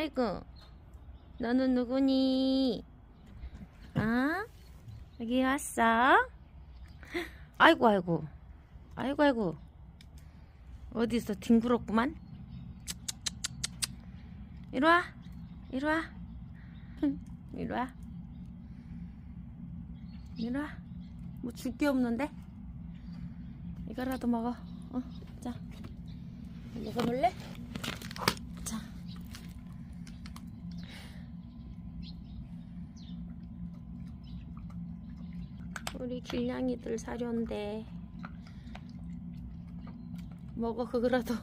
아이고, 너는 누구니? 아? 여기 왔어? 아이고, 아이고. 아이고, 아이고. 어디서 뒹굴었구만? 이리와. 이리와. 이리와. 이리와. 뭐 줄 게 없는데? 이거라도 먹어. 자. 먹어볼래? 자. 우리 길냥이들 사료인데 먹어. 그거라도.